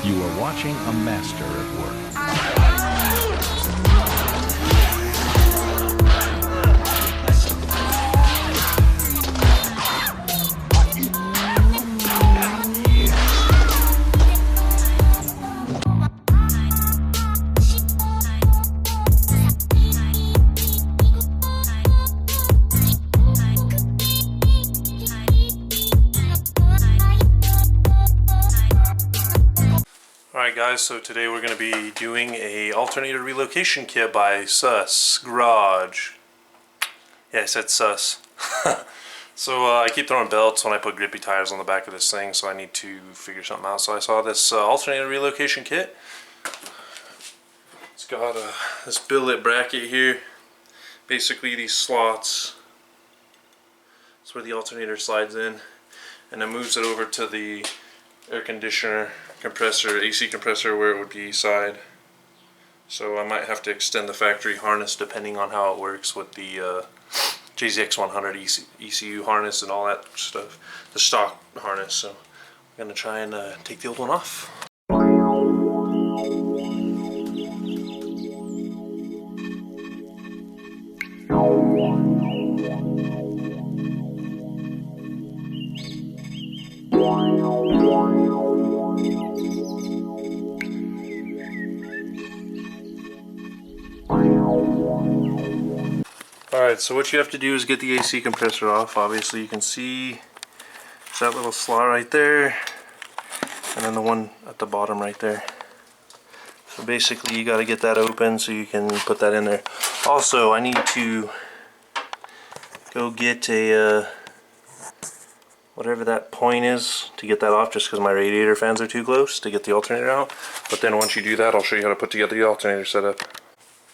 You are watching a master at work. Alright guys, so today we're going to be doing a alternator relocation kit by Sus Garage. Yeah, I said Sus. So I keep throwing belts when I put grippy tires on the back of this thing, so I need to figure something out. So I saw this alternator relocation kit. It's got this billet bracket here. Basically these slots. That's where the alternator slides in. And it moves it over to the air conditioner compressor, AC compressor, where it would be side. So I might have to extend the factory harness depending on how it works with the JZX100 ECU harness and all that stuff, the stock harness. So I'm gonna try and take the old one off. Alright, so what you have to do is get the AC compressor off. Obviously you can see that little slot right there, and then the one at the bottom right there. So basically you got to get that open so you can put that in there. Also, I need to go get a whatever that point is to get that off, just because my radiator fans are too close to get the alternator out. But then once you do that, I'll show you how to put together the alternator setup.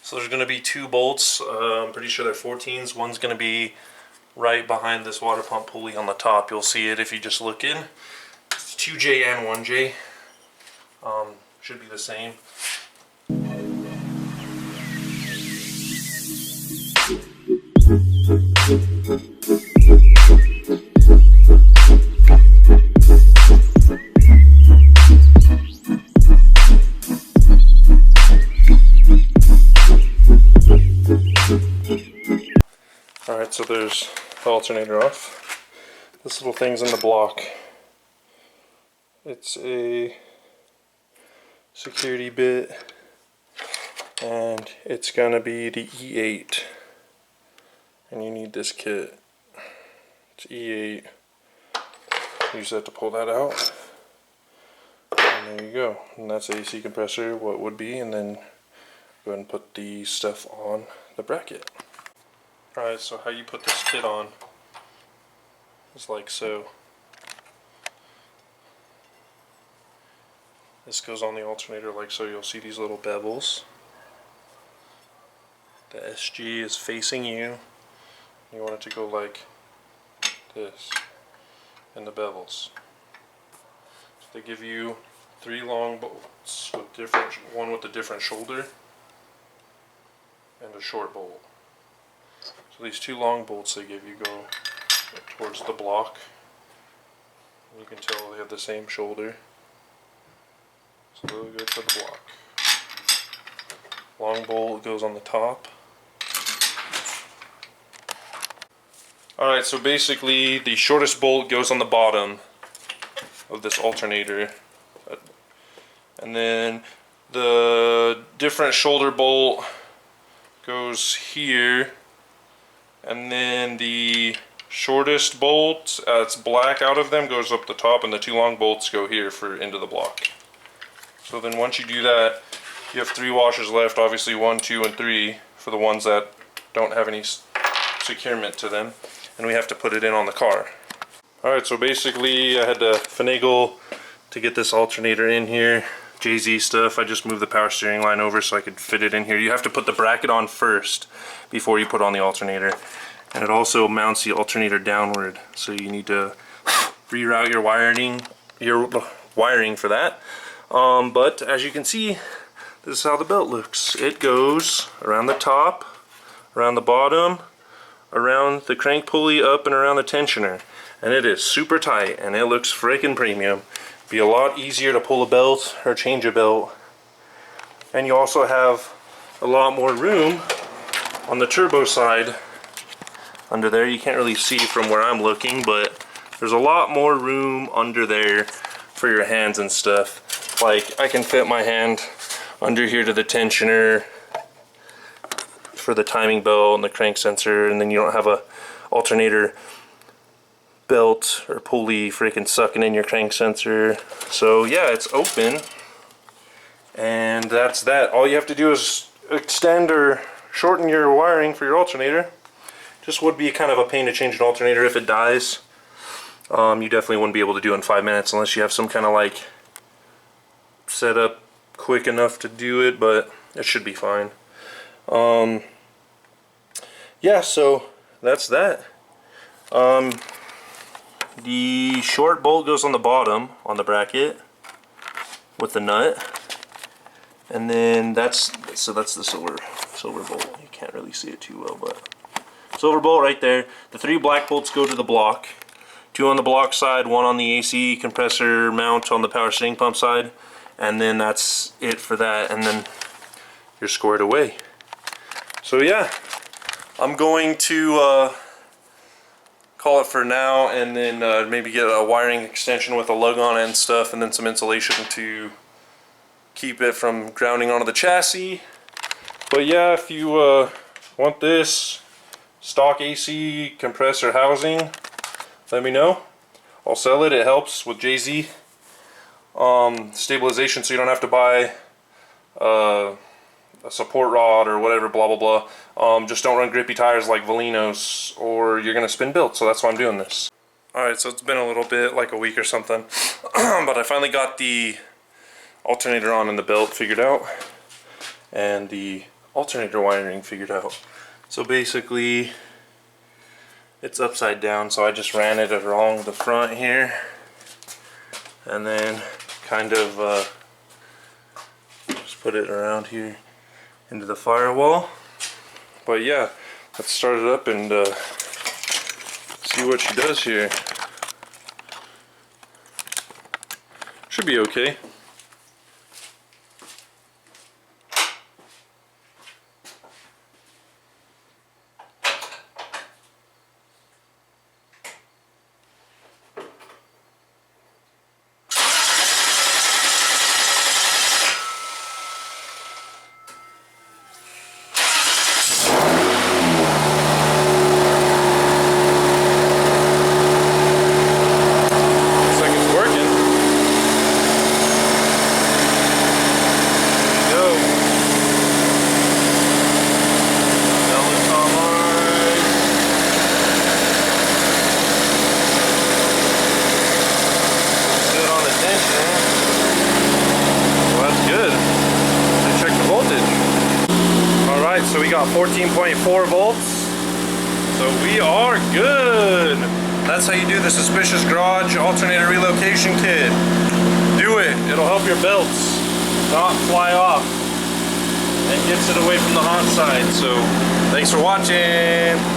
So there's going to be two bolts. I'm pretty sure they're 14s. One's going to be right behind this water pump pulley on the top. You'll see it if you just look in. It's 2J and 1J. Should be the same. Alright, so there's the alternator off. This little thing's in the block. It's a security bit, and it's gonna be the E8. And you need this kit. It's E8. You just have to pull that out. And there you go. And that's the AC compressor, what would be, and then go ahead and put the stuff on the bracket. Alright, so how you put this kit on is like so. This goes on the alternator like so. You'll see these little bevels. The SG is facing you. You want it to go like this, and the bevels. So they give you 3 long bolts with different, one with a different shoulder and a short bolt. So these 2 long bolts they give you go towards the block. You can tell they have the same shoulder. So they'll go to the block. Long bolt goes on the top. Alright, so basically the shortest bolt goes on the bottom of this alternator. And then the different shoulder bolt goes here. And then the shortest bolt, it's black out of them, goes up the top, and the 2 long bolts go here for into the block. So then once you do that, you have 3 washers left, obviously 1, 2, and 3 for the ones that don't have any securement to them. And we have to put it in on the car. Alright, so basically I had to finagle to get this alternator in here. JZ stuff, I just moved the power steering line over so I could fit it in here. You have to put the bracket on first before you put on the alternator. And it also mounts the alternator downward, so you need to reroute your wiring for that. But as you can see, this is how the belt looks. It goes around the top, around the bottom, around the crank pulley, up and around the tensioner. And it is super tight, and it looks freaking premium. Be a lot easier to pull a belt or change a belt. And you also have a lot more room on the turbo side. Under there, you can't really see from where I'm looking, but there's a lot more room under there for your hands and stuff. Like, I can fit my hand under here to the tensioner for the timing belt and the crank sensor, and then you don't have a alternator belt or pulley freaking sucking in your crank sensor. So yeah, it's open, and that's that. All you have to do is extend or shorten your wiring for your alternator. Just would be kind of a pain to change an alternator if it dies. You definitely wouldn't be able to do it in 5 minutes unless you have some kind of like setup quick enough to do it, but it should be fine. Yeah, so that's that. The short bolt goes on the bottom on the bracket with the nut, and then that's the silver bolt. You can't really see it too well, but silver bolt right there. The 3 black bolts go to the block. 2 on the block side, 1 on the AC compressor mount on the power steering pump side, and then that's it for that, and then you're squared away. So yeah, I'm going to call it for now, and then maybe get a wiring extension with a lug on it and stuff, and then some insulation to keep it from grounding onto the chassis. But yeah, if you want this stock AC compressor housing, let me know. I'll sell it. It helps with JZ stabilization, so you don't have to buy a support rod or whatever, blah blah blah. Just don't run grippy tires like Valinos, or you're gonna spin built. So that's why I'm doing this. Alright, so it's been a little bit, like a week or something, but I finally got the alternator on and the belt figured out, and the alternator wiring figured out. So basically it's upside down, so I just ran it along the front here, and then kind of just put it around here into the firewall. But yeah, let's start it up and see what she does here. Should be okay. So we got 14.4 volts, so we are good. That's how you do the Suspicious Garage Alternator Relocation Kit. Do it, it'll help your belts not fly off and gets it away from the hot side. So thanks for watching.